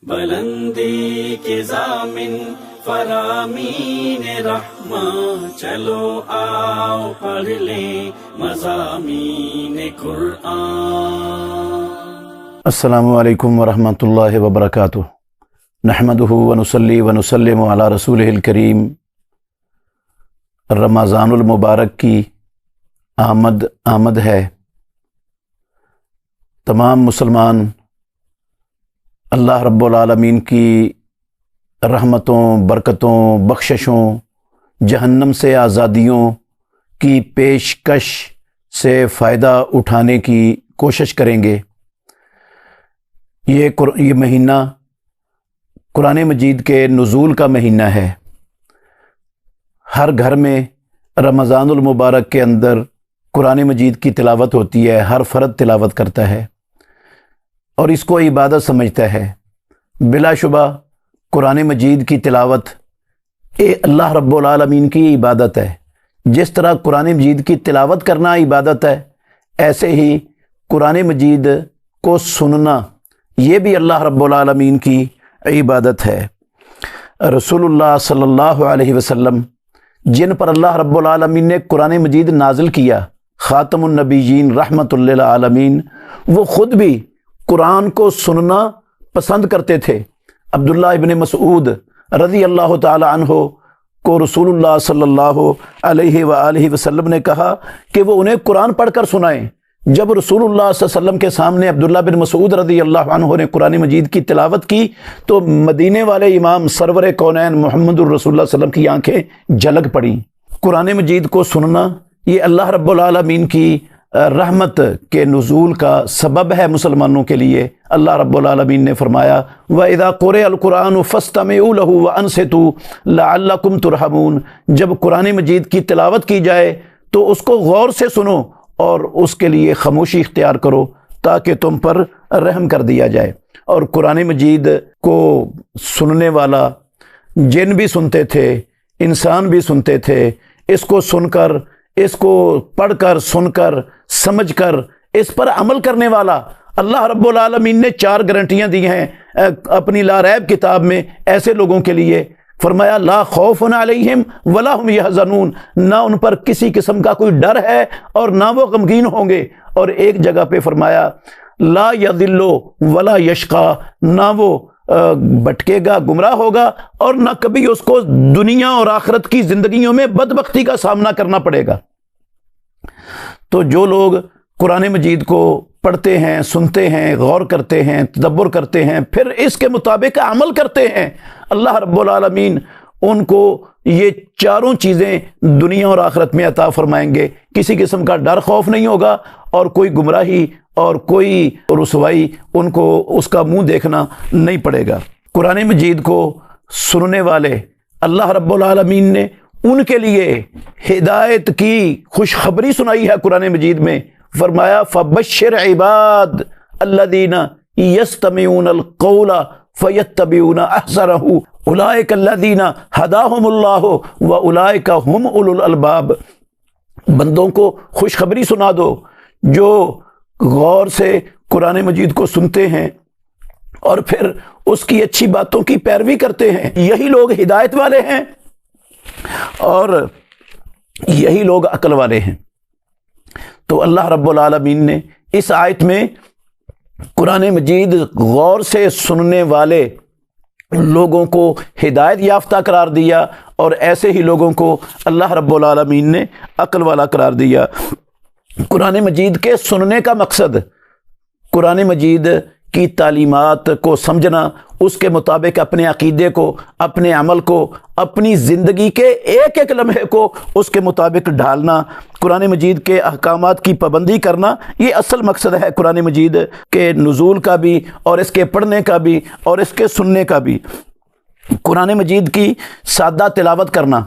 بلندی کے ضامن فرامین رحماں، چلو آؤ پڑھ لیں مضامین قرآن۔ السلام علیکم ورحمۃ اللہ وبرکاتہ۔ نحمدہ ونصلی ونسلم علی رسولہ الکریم۔ رمضان المبارک کی آمد ہے۔ تمام مسلمان اللہ رب العالمین کی رحمتوں، برکتوں، بخششوں، جہنم سے آزادیوں کی پیشکش سے فائدہ اٹھانے کی کوشش کریں گے۔ یہ مہینہ قرآن مجید کے نزول کا مہینہ ہے۔ ہر گھر میں رمضان المبارک کے اندر قرآن مجید کی تلاوت ہوتی ہے، ہر فرد تلاوت کرتا ہے اور اس کو عبادت سمجھتا ہے۔ بلا شبہ قرآن مجید کی تلاوت اللہ رب العالمین کی عبادت ہے۔ جس طرح قرآن مجید کی تلاوت کرنا عبادت ہے، ایسے ہی قرآن مجید کو سننا یہ بھی اللہ رب العالمین کی عبادت ہے۔ رسول اللہ صلی اللہ علیہ وسلم جن پر اللہ رب العالمین نے قرآن مجید نازل کیا، خاتم النبیین رحمۃ للعالمین، وہ خود بھی قرآن کو سننا پسند کرتے تھے۔ عبداللہ ابن مسعود رضی اللہ تعالی عنہ کو رسول اللہ صلی اللہ علیہ وآلہ وسلم نے کہا کہ وہ انہیں قرآن پڑھ کر سنائیں۔ جب رسول اللہ صلی اللہ علیہ وسلم کے سامنے عبداللہ بن مسعود رضی اللہ عنہ نے قرآن مجید کی تلاوت کی تو مدینے والے امام سرور کونین محمد الرسول اللہ صلی اللہ علیہ وسلم کی آنکھیں جھلک پڑیں۔ قرآن مجید کو سننا یہ اللہ رب العالمین کی رحمت کے نزول کا سبب ہے مسلمانوں کے لیے۔ اللہ رب العالمین نے فرمایا وَإِذَا قُرِئَ الْقُرْآنُ فَاسْتَمِعُوا لَهُ وَأَنصِتُوا لَعَلَّكُمْ تُرْحَمُونَ۔ جب قرآن مجید کی تلاوت کی جائے تو اس کو غور سے سنو اور اس کے لیے خاموشی اختیار کرو تاکہ تم پر رحم کر دیا جائے۔ اور قرآن مجید کو سننے والا جن بھی سنتے تھے، انسان بھی سنتے تھے۔ اس کو سن کر، اس کو پڑھ کر، سن کر، سمجھ کر اس پر عمل کرنے والا اللہ رب العالمین نے 4 گارنٹیاں دی ہیں اپنی لا ریب کتاب میں ایسے لوگوں کے لیے۔ فرمایا لا خوف علیہم ولا هم یحزنون، نہ ان پر کسی قسم کا کوئی ڈر ہے اور نہ وہ غمگین ہوں گے۔ اور ایک جگہ پہ فرمایا لا یضل ولا یشقی، نہ وہ بھٹکے گا، گمراہ ہوگا، اور نہ کبھی اس کو دنیا اور آخرت کی زندگیوں میں بدبختی کا سامنا کرنا پڑے گا۔ تو جو لوگ قرآن مجید کو پڑھتے ہیں، سنتے ہیں، غور کرتے ہیں، تدبر کرتے ہیں، پھر اس کے مطابق عمل کرتے ہیں، اللہ رب العالمین ان کو یہ 4 چیزیں دنیا اور آخرت میں عطا فرمائیں گے۔ کسی قسم کا ڈر خوف نہیں ہوگا اور کوئی گمراہی اور کوئی رسوائی ان کو اس کا منہ دیکھنا نہیں پڑے گا۔ قرآن مجید کو سننے والے اللہ رب العالمین نے ان کے لیے ہدایت کی خوشخبری سنائی ہے قرآن مجید میں۔ فرمایا فبشر عباد الذین یستمعون القول فیتبعون احسنہ اولئک الذین ہداہم اللہ واولئک ہم اولو الالباب۔ بندوں کو خوشخبری سنا دو جو غور سے قرآن مجید کو سنتے ہیں اور پھر اس کی اچھی باتوں کی پیروی کرتے ہیں، یہی لوگ ہدایت والے ہیں اور یہی لوگ عقل والے ہیں۔ تو اللہ رب العالمین نے اس آیت میں قرآن مجید غور سے سننے والے لوگوں کو ہدایت یافتہ قرار دیا اور ایسے ہی لوگوں کو اللہ رب العالمین نے عقل والا قرار دیا۔ قرآن مجید کے سننے کا مقصد قرآن مجید کی تعلیمات کو سمجھنا، اس کے مطابق اپنے عقیدے کو، اپنے عمل کو، اپنی زندگی کے ایک ایک لمحے کو اس کے مطابق ڈھالنا، قرآن مجید کے احکامات کی پابندی کرنا، یہ اصل مقصد ہے قرآن مجید کے نزول کا بھی اور اس کے پڑھنے کا بھی اور اس کے سننے کا بھی۔ قرآن مجید کی سادہ تلاوت کرنا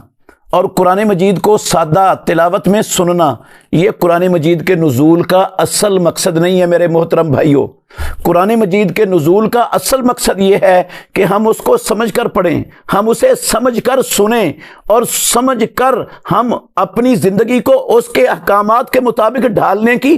اور قرآن مجید کو سادہ تلاوت میں سننا یہ قرآن مجید کے نزول کا اصل مقصد نہیں ہے میرے محترم بھائیوں۔ قرآن مجید کے نزول کا اصل مقصد یہ ہے کہ ہم اس کو سمجھ کر پڑھیں، ہم اسے سمجھ کر سنیں اور سمجھ کر ہم اپنی زندگی کو اس کے احکامات کے مطابق ڈھالنے کی